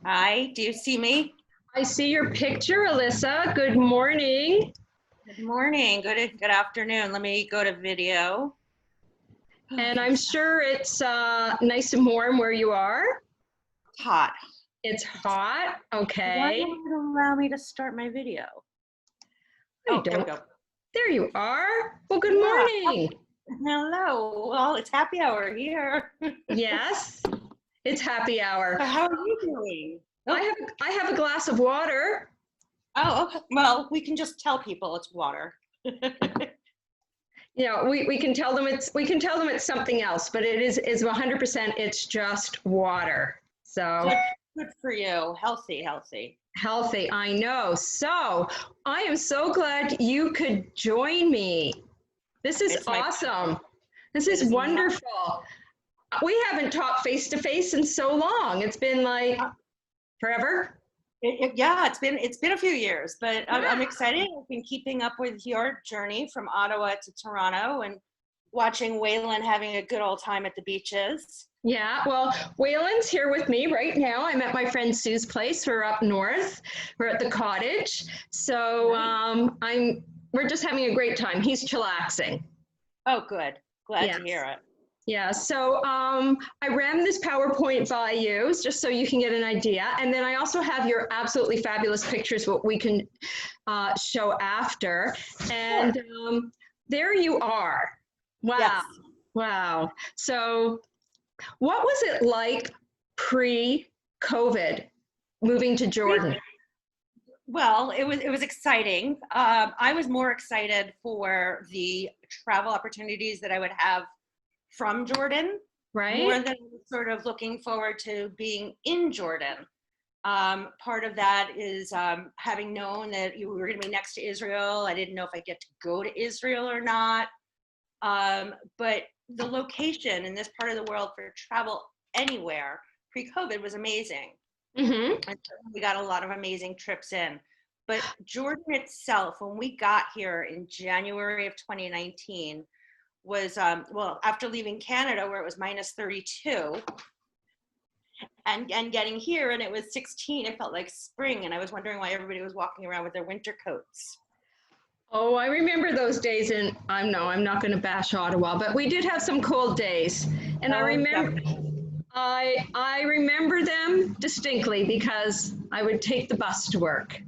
Hi, do you see me? I see your picture, Alyssa. Good morning. Good morning, good afternoon. Let me go to video. And I'm sure it's nice and warm where you are. It's hot. It's hot. Why Okay. won't it allow me to start my video? I Oh, there we don't. go. There you are. Well, good Yeah. morning. Hello. Well, it's happy hour here. Yes, it's happy hour. So how are you doing? I Oh, have I have a glass of water. oh, okay. Well, we can just tell people it's water. We can tell them it's something else, but it is 100% it's just water. So Good, good for you. Healthy, healthy. healthy, I know. So I am so glad you could join me. This is It's my awesome. This It is is my wonderful. We haven't talked face to face in so long. It's been like forever. Yeah, it's been a few years, but I'm Yeah. excited. I've been keeping up with your journey from Ottawa to Toronto and watching Waylon having a good old time at the beaches. Yeah. Well, Waylon's here with me right now. I'm at my friend Sue's place. We're up north. We're at the cottage. So Nice. we're just having a great time. He's chillaxing. Oh, good. Glad to Yes. hear it. Yeah, so I ran this PowerPoint by you just so you can get an idea. And then I also have your absolutely fabulous pictures, what we can show after. Sure. And there you are. Wow, Yes. wow. So, what was it like pre COVID moving to Jordan? Well, it was exciting. I was more excited for the travel opportunities that I would have from Jordan more Right? than sort of looking forward to being in Jordan. Part of that is having known that you were going to be next to Israel. I didn't know if I'd get to go to Israel or not. But the location in this part of the world for travel anywhere pre-COVID was amazing. Mm-hmm. And we got a lot of amazing trips in. But Jordan itself, when we got here in January of 2019, was well, after leaving Canada where it was minus 32 and getting here and it was 16, it felt like spring. And I was wondering why everybody was walking around with their winter coats. Oh, I remember those days, and I'm not going to bash Ottawa, but we did have some cold days, and I Oh, remember definitely. I remember them distinctly because I would take the bus to work.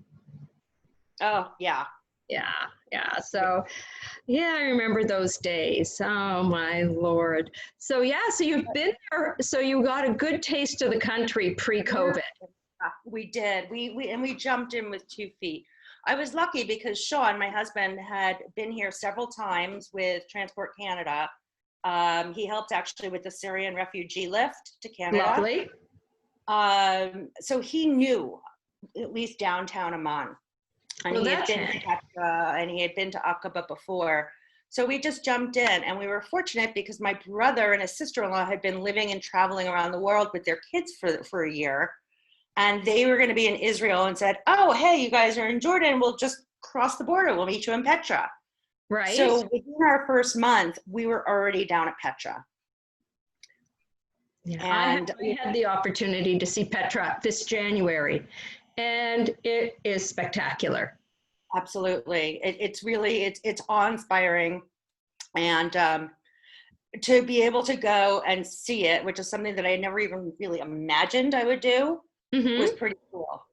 Oh, yeah. Yeah, yeah. So, yeah, I remember those days. Oh my Lord. So yeah, so you've been there, so you got a good taste of the country pre-COVID. We did. We jumped in with 2 feet. I was lucky because Sean, my husband, had been here several times with Transport Canada. He helped actually with the Syrian refugee lift to Canada. Lovely. So he knew at least downtown Amman, and Well, he had that's been to handy. Petra and he had been to Aqaba before. So we just jumped in, and we were fortunate because my brother and his sister-in-law had been living and traveling around the world with their kids for a year, and they were going to be in Israel and said, "Oh, hey, you guys are in Jordan. We'll just cross the border. We'll meet you in Petra." Right? So within our first month, we were already down at Petra. Yeah, And I had the opportunity to see Petra this January, and it is spectacular. absolutely, it's really it's awe-inspiring, and to be able to go and see it, which is something that I never even really imagined I would do, was Hmm. pretty cool.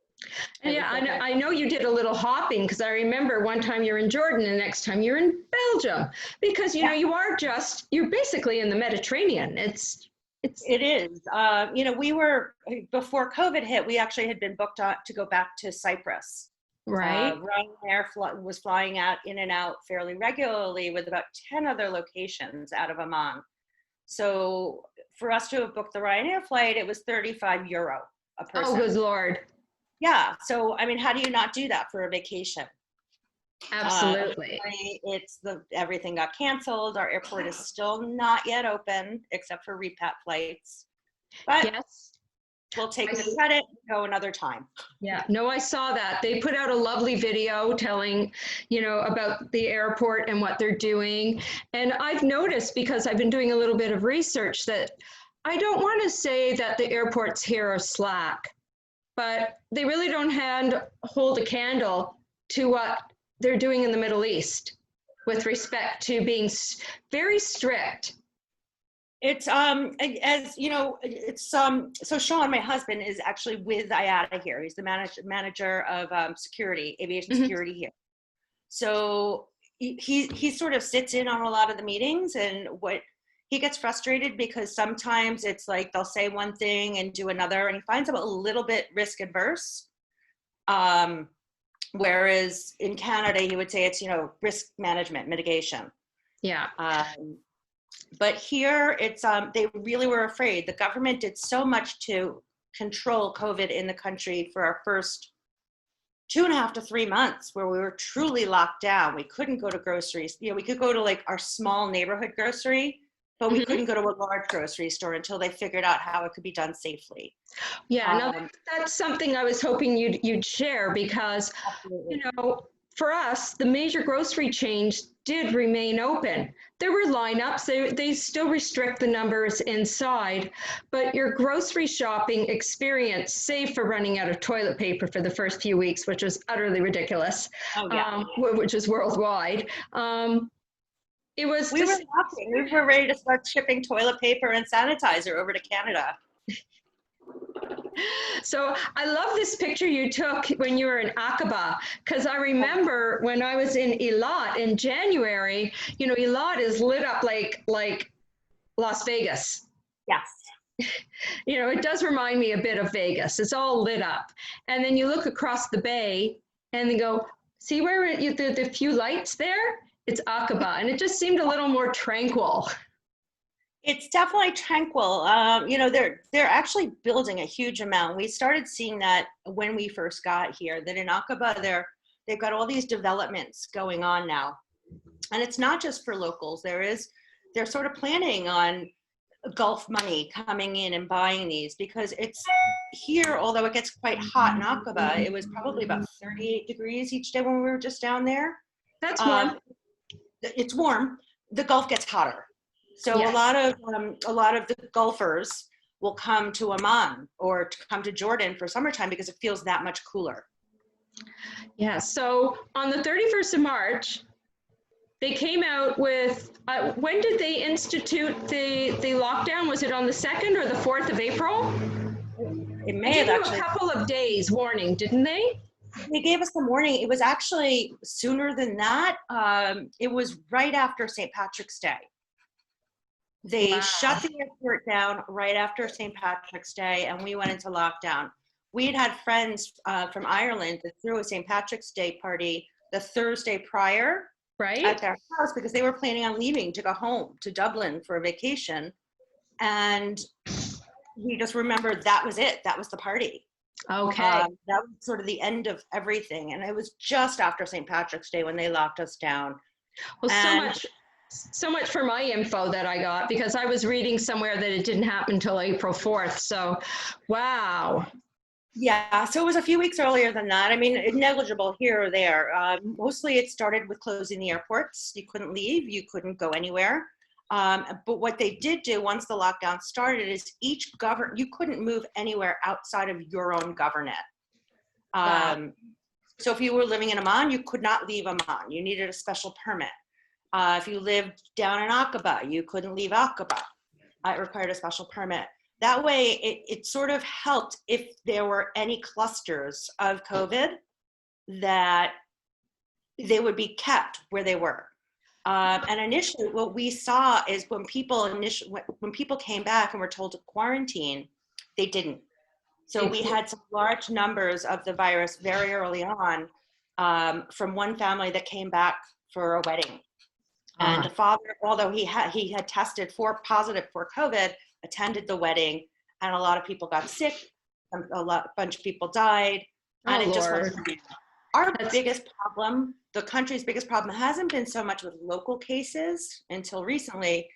And It yeah, was definitely. I know you did a little hopping because I remember one time you're in Jordan and the next time you're in Belgium because Yeah, you're basically in the Mediterranean. It's it is. We were before COVID hit. We actually had been booked to go back to Cyprus. right. Ryanair was flying out in and out fairly regularly with about 10 other locations out of Amman. So for us to have booked the Ryanair flight, it was €35 a Oh, person. good Lord. Yeah. So I mean, how do you not do that for a vacation? Absolutely. Unfortunately, everything got canceled. Our airport is still not yet open except for repat flights, but Yes. we'll I, take the credit and go another time. yeah, no, I saw that. They put out a lovely video telling, about the airport and what they're doing. And I've noticed because I've been doing a little bit of research that I don't want to say that the airports here are slack, but they really don't hold a candle to what they're doing in the Middle East with respect to being very strict. It's as you know, it's so Sean, my husband, is actually with IATA here. He's the manager of security, aviation security here. So he sort of sits in on a lot of the meetings, and what he gets frustrated because sometimes it's like they'll say one thing and do another, and he finds them a little bit risk adverse. Whereas in Canada, you would say it's, you know, risk management, mitigation. Yeah. But here it's, they really were afraid. The government did so much to control COVID in the country for our first 2.5 to 3 months, where we were truly locked down. We couldn't go to groceries. You know, we could go to like our small neighborhood grocery, but we couldn't go to a large grocery store until they figured out how it could be done safely. Yeah, no, that's something I was hoping you'd share, because, Absolutely. you know, for us, the major grocery chains did remain open. There were lineups, they still restrict the numbers inside, but your grocery shopping experience, save for running out of toilet paper for the first few weeks, which was utterly ridiculous, Oh, yeah. which is worldwide. It was We were laughing. We were ready to start shipping toilet paper and sanitizer over to Canada. So I love this picture you took when you were in Aqaba, because I remember when I was in Eilat in January, you know, Eilat is lit up like Las Vegas. Yes. You know, it does remind me a bit of Vegas. It's all lit up. And then you look across the bay and they go, see where the few lights there? It's Aqaba. And it just seemed a little more tranquil. It's definitely tranquil. You know, they're actually building a huge amount. We started seeing that when we first got here, that in Aqaba, they've got all these developments going on now. And it's not just for locals. They're sort of planning on Gulf money coming in and buying these, because it's here, although it gets quite hot in Aqaba, it was probably about 38 degrees each day when we were just down there. That's warm. It's warm. The Gulf gets hotter. So Yes. a lot of the Gulfers will come to Amman or to come to Jordan for summertime because it feels that much cooler. Yeah, so on the 31st of March, they came out with, when did they institute the lockdown? Was it on the 2nd or the 4th of April? It may They have gave you actually, a couple of days warning, didn't they? they gave us the warning. It was actually sooner than that. It was right after St. Patrick's Day. They Wow. shut the airport down right after St. Patrick's Day, and we went into lockdown. We had friends from Ireland that threw a St. Patrick's Day party the Thursday prior Right? at their house because they were planning on leaving to go home to Dublin for a vacation. And we just remembered that was it. That was the party. Okay. That was sort of the end of everything. And it was just after St. Patrick's Day when they locked us down. Well, And so much for my info that I got, because I was reading somewhere that it didn't happen until April 4th. So, wow. yeah, so it was a few weeks earlier than that. I mean, negligible here or there. Mostly it started with closing the airports. You couldn't leave, you couldn't go anywhere. But what they did do once the lockdown started is you couldn't move anywhere outside of your own governorate. So if you were living in Amman, you could not leave Amman. You needed a special permit. If you lived down in Aqaba, you couldn't leave Aqaba. It required a special permit. That way, it sort of helped if there were any clusters of COVID, that they would be kept where they were. And initially, what we saw is when people came back and were told to quarantine, they didn't. So we had some large numbers of the virus very early on from one family that came back for a wedding. And the father, although he had tested positive for COVID, attended the wedding, and a lot of people got sick. A bunch of people died, and it just wasn't. Biggest problem, the country's biggest problem, hasn't been so much with local cases until recently,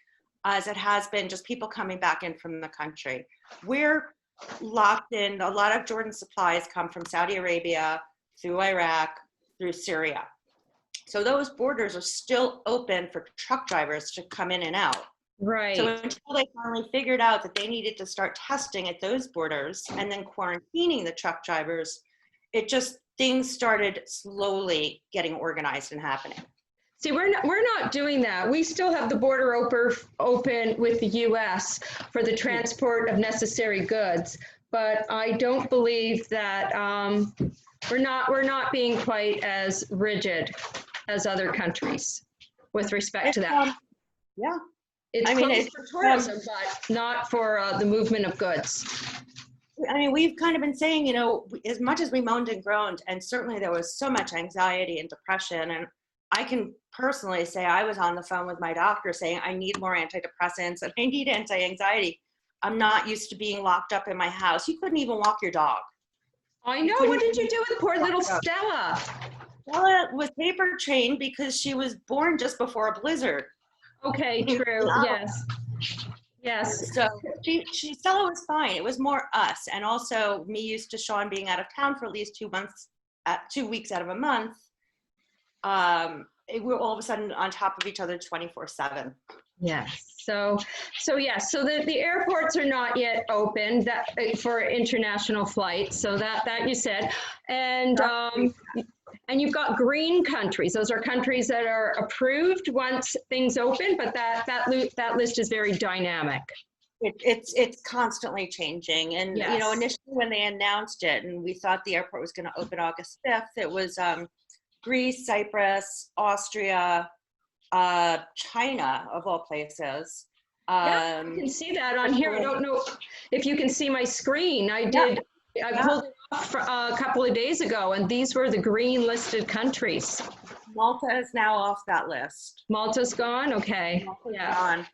as it has been just people coming back in from the country. We're locked in. A lot of Jordan supplies come from Saudi Arabia, through Iraq, through Syria. So those borders are still open for truck drivers to come in and out. So Right. until they finally figured out that they needed to start testing at those borders and then quarantining the truck drivers, it just, things started slowly getting organized and happening. See, we're not doing that. We still have the border open with the US for the transport of necessary goods. But I don't believe that we're not being quite as rigid as other countries with respect to It's, that. yeah, It's I mean, closed it's, for tourism, but not for the movement of goods. I mean, we've kind of been saying, you know, as much as we moaned and groaned, and certainly there was so much anxiety and depression. And I can personally say I was on the phone with my doctor saying, I need more antidepressants and I need anti-anxiety. I'm not used to being locked up in my house. You couldn't even walk your dog. I You know. couldn't What did you even do with poor walk little your dog. Stella? Stella was paper trained because she was born just before a blizzard. Okay, true. Yes. Yes. So Stella was fine. It was more us, and also me used to Sean being out of town for at least 2 months, 2 weeks out of a month. We're all of a sudden on top of each other 24/7. Yes. So yes. So the airports are not yet open that for international flights. So that you said, and you've got green countries. Those are countries that are approved once things open, but that list is very dynamic. It's constantly changing, and you know, Yes. initially when they announced it, and we thought the airport was going to open August 5th, it was Greece, Cyprus, Austria, China, of all places. Yeah, I can see that on here. I don't know if you can see my screen. I pulled it off for, a couple of days ago, and these were the green listed countries. Malta is now off that list. Malta's gone? Okay. Malta's Yeah. gone.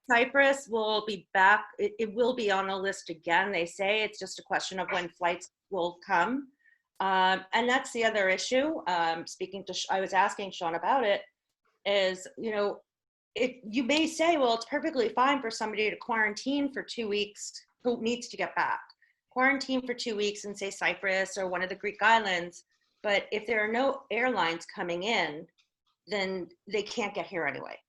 Cyprus will be back. It will be on the list again. They say it's just a question of when flights will come. And that's the other issue. I was asking Sean about it, is, you know, you may say, well, it's perfectly fine for somebody to quarantine for 2 weeks who needs to get back. Quarantine for 2 weeks in, say, Cyprus or one of the Greek islands. But if there are no airlines coming in, then they can't get here anyway.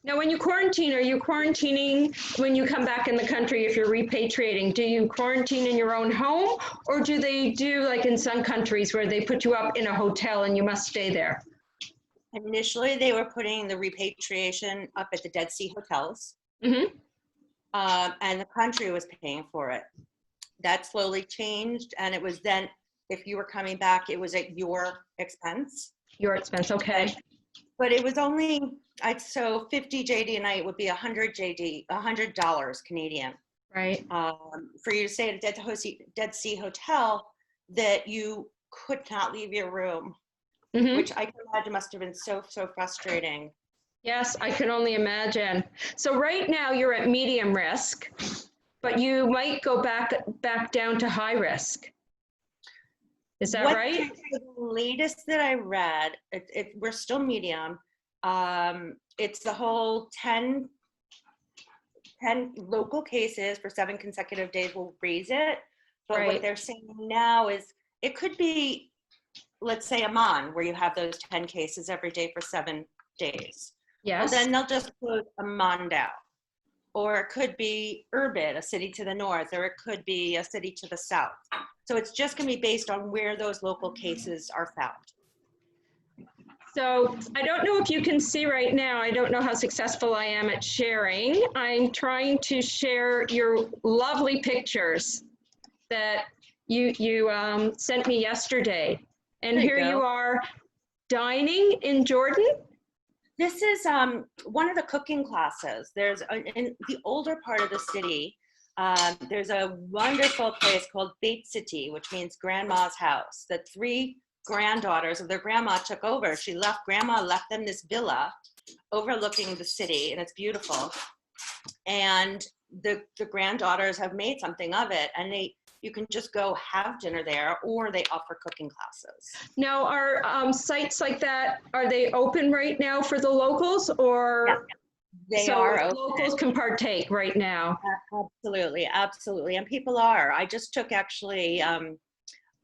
Now, when you quarantine, are you quarantining when you come back in the country if you're repatriating? Do you quarantine in your own home, or do they do like in some countries where they put you up in a hotel and you must stay there? Initially, they were putting the repatriation up at the Dead Sea hotels, Mm-hmm. and the country was paying for it. That slowly changed, and it was then, if you were coming back, it was at your expense. Your expense, okay. But it was only, so 50 JD a night would be $100 Canadian. Right. For you to stay at a Dead Sea hotel that you could not leave your room, Mm-hmm. which I can imagine must have been so frustrating. Yes, I can only imagine. So right now you're at medium risk, but you might go back down to high risk. Is that right? The latest that I read, we're still medium. It's the whole 10 local cases for 7 consecutive days will raise it. But Right. what they're saying now is it could be, let's say, Amman, where you have those 10 cases every day for 7 days. Yes. Well, then they'll just close Amman down. Or it could be Irbid, a city to the north, or it could be a city to the south. So it's just going to be based on where those local cases are found. So I don't know if you can see right now, I don't know how successful I am at sharing. I'm trying to share your lovely pictures that you sent me yesterday. And here you are dining in Jordan. This is one of the cooking classes. There's in the older part of the city, there's a wonderful place called Beit City, which means grandma's house, that 3 granddaughters of their grandma took over. Grandma left them this villa overlooking the city, and it's beautiful. And the granddaughters have made something of it, and you can just go have dinner there, or they offer cooking classes. Now, are sites like that, are they open right now for the locals, or? Yeah, they are open. Locals can partake right now. Absolutely, absolutely, and people are. I just took actually a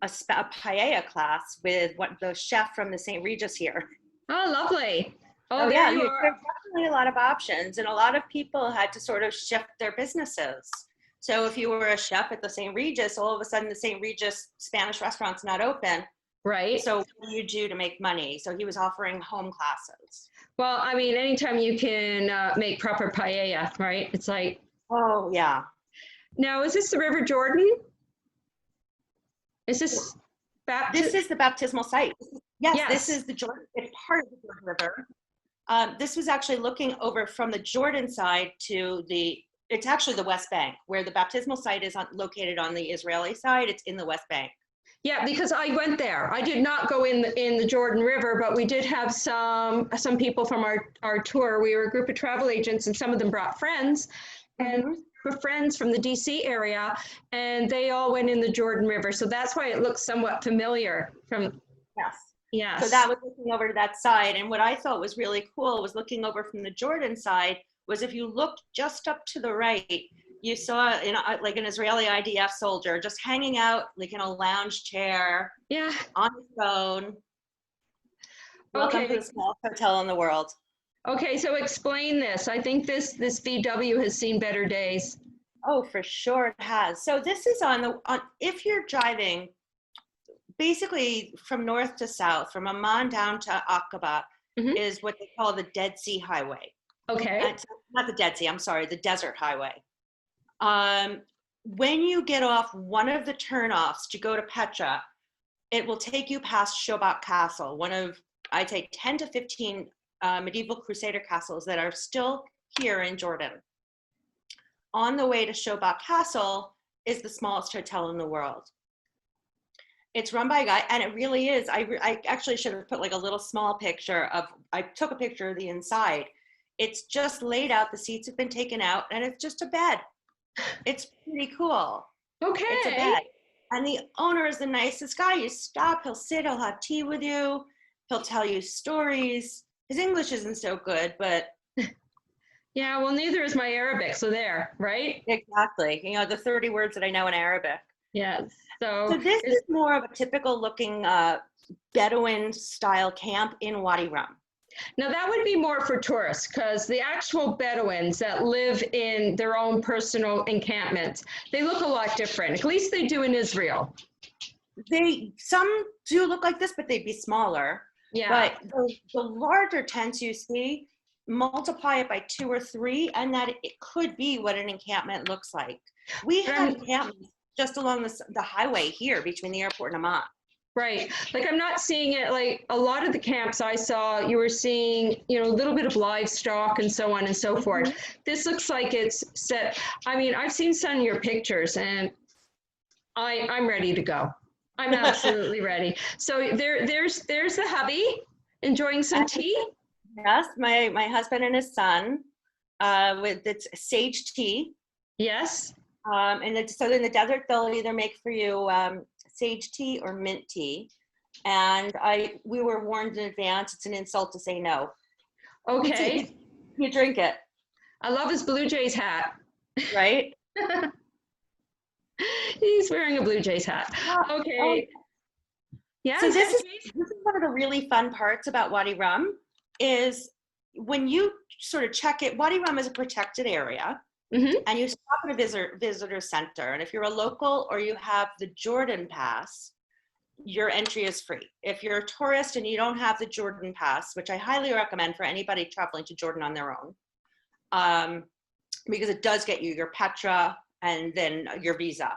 paella class with the chef from the St. Regis here. Oh, lovely. Oh, Oh there yeah, you there's are. definitely a lot of options, and a lot of people had to sort of shift their businesses. So if you were a chef at the St. Regis, all of a sudden the St. Regis Spanish restaurant's not open. Right. So what do you do to make money? So he was offering home classes. Well, I mean, anytime you can make proper paella, right? It's like, Oh yeah. now, is this the River Jordan? Is this This Baptist? is the baptismal site. Yes, this Yes. is the Jordan. It's part of the Jordan River. This was actually looking over from the Jordan side to it's actually the West Bank, where the baptismal site is located on the Israeli side. It's in the West Bank. Yeah, because I went there. I did not go in the Jordan River, but we did have some people from our tour. We were a group of travel agents, and some of them brought friends, and Mhm. were friends from the DC area, and they all went in the Jordan River. So that's why it looks somewhat familiar from, Yes. So yes. that was looking over to that side. And what I thought was really cool was looking over from the Jordan side was if you looked just up to the right, you saw like an Israeli IDF soldier just hanging out like in a lounge chair Yeah. on his phone. Welcome to Okay. the smallest hotel in the world. Okay. So explain this. I think this VW has seen better days. Oh, for sure it has. So this is on if you're driving basically from north to south, from Amman down to Aqaba, Mhm. is what they call the Dead Sea Highway. Okay. Not the Dead Sea, I'm sorry, the Desert Highway. When you get off one of the turnoffs to go to Petra, it will take you past Shobak Castle, one of, I'd say, 10 to 15 medieval Crusader castles that are still here in Jordan. On the way to Shobak Castle is the smallest hotel in the world. It's run by a guy, and it really is. I actually should have put like a little small picture of, I took a picture of the inside. It's just laid out, the seats have been taken out, and it's just a bed. It's pretty cool. It's a Okay. bed. And the owner is the nicest guy. You stop, he'll sit, he'll have tea with you, he'll tell you stories. His English isn't so good, but Yeah. Well, neither is my Arabic. So there, right? exactly. You know, the 30 words that I know in Arabic. Yes. So So this is more of a typical looking Bedouin style camp in Wadi Rum. now that would be more for tourists because the actual Bedouins that live in their own personal encampments, they look a lot different. At least they do in Israel. Some do look like this, but they'd be smaller. Yeah. But the larger tents you see, multiply it by 2 or 3, and that it could be what an encampment looks like. We had encampments just along the highway here between the airport and Amman. Right. Like I'm not seeing it like a lot of the camps I saw, you were seeing, a little bit of livestock and so on and so forth. This looks like it's set. I mean, I've seen some of your pictures and I'm ready to go. I'm absolutely ready. So there's the hubby enjoying some tea. Yes, my husband and his son with it's sage tea. Yes. So in the desert, they'll either make for you sage tea or mint tea. And we were warned in advance, it's an insult to say no. Okay. You drink it. I love his Blue Jays hat. Right? He's wearing a Blue Jays hat. Okay. Yeah. So this is one of the really fun parts about Wadi Rum is when you sort of check it, Wadi Rum is a protected area. Mm-hmm. And you stop at a visitor center. And if you're a local or you have the Jordan Pass, your entry is free. If you're a tourist and you don't have the Jordan Pass, which I highly recommend for anybody traveling to Jordan on their own, because it does get you your Petra and then your visa.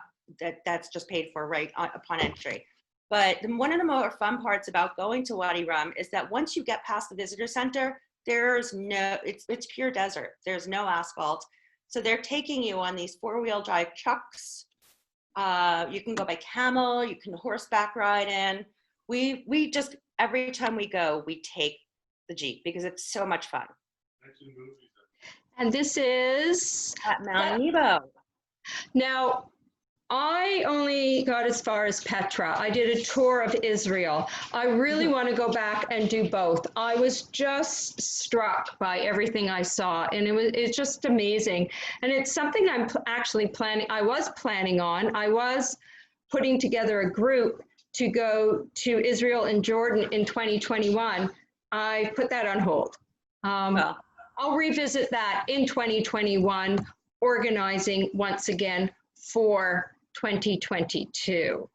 That's just paid for right upon entry. But one of the more fun parts about going to Wadi Rum is that once you get past the visitor center, it's pure desert. There's no asphalt. So they're taking you on these 4-wheel drive trucks. You can go by camel, you can horseback ride in. We just, every time we go, we take the Jeep because it's so much fun. And this is At Mount Nebo. Now, I only got as far as Petra. I did a tour of Israel. I really want to go back and do both. I was just struck by everything I saw, and it's just amazing. And it's something I'm actually planning. I was planning on. I was putting together a group to go to Israel and Jordan in 2021. I put that on hold. Well, I'll revisit that in 2021, organizing once again for 2022.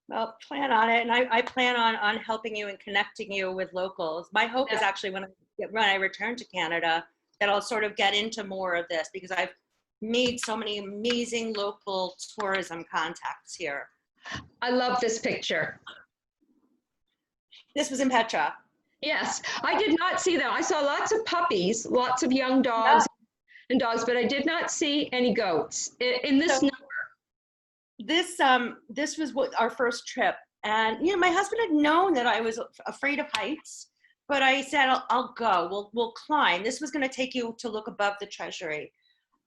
well, plan on it, and I plan on helping you and connecting you with locals. My hope is Yeah. actually when I return to Canada that I'll sort of get into more of this because I've made so many amazing local tourism contacts here. I love this picture. This was in Petra. Yes, I did not see them. I saw lots of puppies, lots of young Yeah. dogs, but I did not see any goats in this. So this was our first trip, and my husband had known that I was afraid of heights, but I said I'll go. We'll climb. This was going to take you to look above the treasury,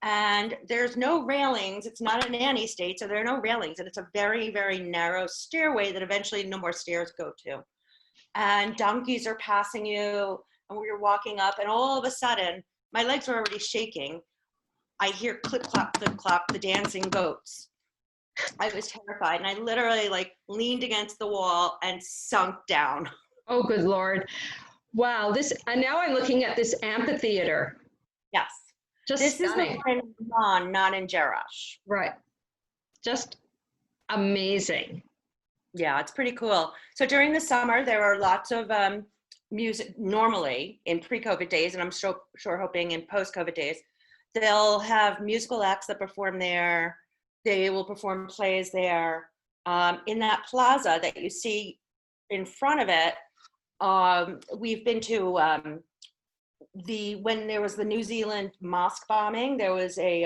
and there's no railings. It's not a nanny state, so there are no railings, and it's a very, very narrow stairway that eventually no more stairs go to. And donkeys are passing you, and we were walking up, and all of a sudden my legs were already shaking. I hear clip clop, the dancing goats. I was terrified, and I literally leaned against the wall and sunk down. Oh, good Lord. Wow, and now I'm looking at this amphitheater. Yes. Just This stunning. is the one in Amman, not in Jerash. Right. Just amazing. Yeah, it's pretty cool. So during the summer, there are lots of music normally in pre-COVID days, and I'm sure hoping in post-COVID days, they'll have musical acts that perform there. They will perform plays there. In that plaza that you see in front of it, we've been to when there was the New Zealand mosque bombing, there was a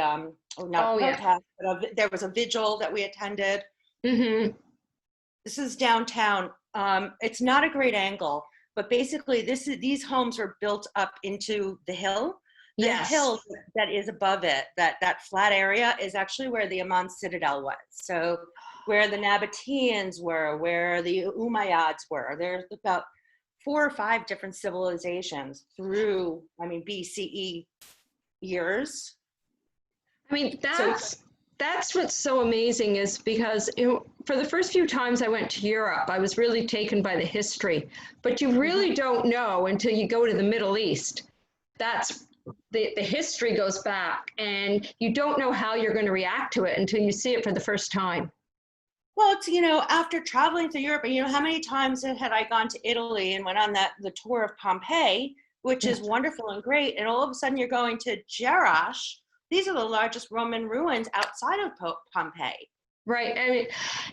protest, but there was a vigil that we attended. Mm-hmm. This is downtown. It's not a great angle, but basically these homes were built up into the hill. The hill that is above it, that flat area, is actually where the Amman Citadel was. So where the Nabateans were, where the Umayyads were. There's about 4 or 5 different civilizations through, BCE years. I mean, that's what's so amazing, is because for the first few times I went to Europe, I was really taken by the history, but you really don't know until you go to the Middle East. That's the history goes back, and you don't know how you're going to react to it until you see it for the first time. Well, it's, after traveling through Europe, and how many times had I gone to Italy and went on the tour of Pompeii, which is wonderful and great, and all of a sudden you're going to Jerash. These are the largest Roman ruins outside of Pompeii. Right. I mean,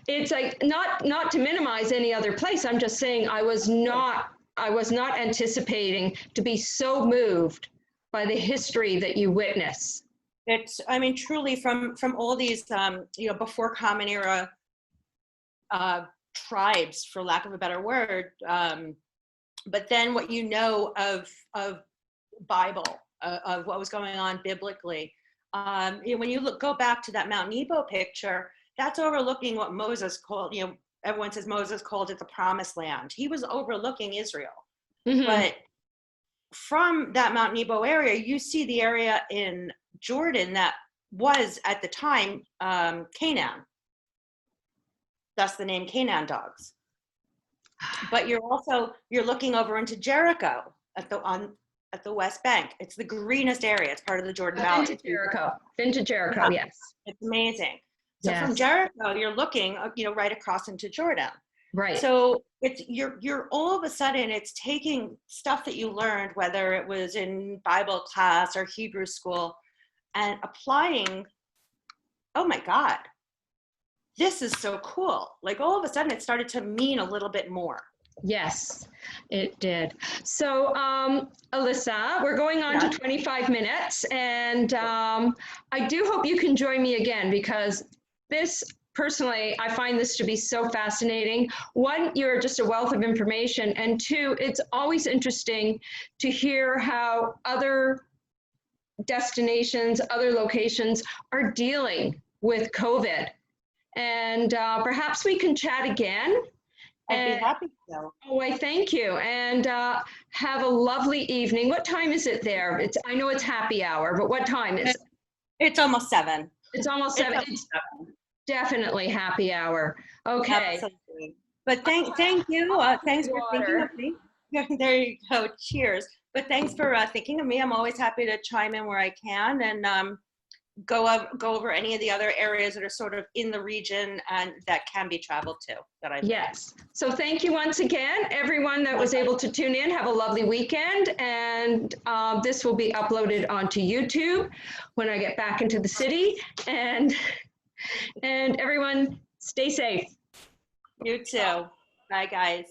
it's like not to minimize any other place. I'm just saying I was not anticipating to be so moved by the history that you witness. It's, truly from all these, before Common Era tribes, for lack of a better word. But then what of Bible, of what was going on biblically. When you go back to that Mount Nebo picture, that's overlooking what Moses called, everyone says Moses called it the promised land. He was overlooking Israel. Mm-hmm. But from that Mount Nebo area, you see the area in Jordan that was at the time Canaan. Thus the name Canaan dogs. But you're looking over into Jericho at the West Bank. It's the greenest area. It's part of the Jordan Valley. Been to Jericho, yeah. Yes. It's amazing. So from Jericho, you're looking, right across into Jordan. Right. So you're all of a sudden, it's taking stuff that you learned, whether it was in Bible class or Hebrew school, and applying, oh my God, this is so cool. All of a sudden it started to mean a little bit more. Yes, it did. So, Alyssa, we're going on to 25 minutes, and I do hope you can join me again, because personally, I find this to be so fascinating. One, you're just a wealth of information, and 2, it's always interesting to hear how other destinations, other locations are dealing with COVID. And perhaps we can chat again. I'd be happy to. Oh, I thank you. And have a lovely evening. What time is it there? I know it's happy hour, but what time is it? It's almost 7. It's almost 7. It's definitely happy hour. Okay. Absolutely. But thank you. Thanks for thinking of me. There you go. Cheers. But thanks for thinking of me. I'm always happy to chime in where I can and go over any of the other areas that are sort of in the region and that can be traveled to. Yes. So thank you once again, everyone that was able to tune in. Have a lovely weekend. And this will be uploaded onto YouTube when I get back into the city. And everyone, stay safe. You too. Bye, guys.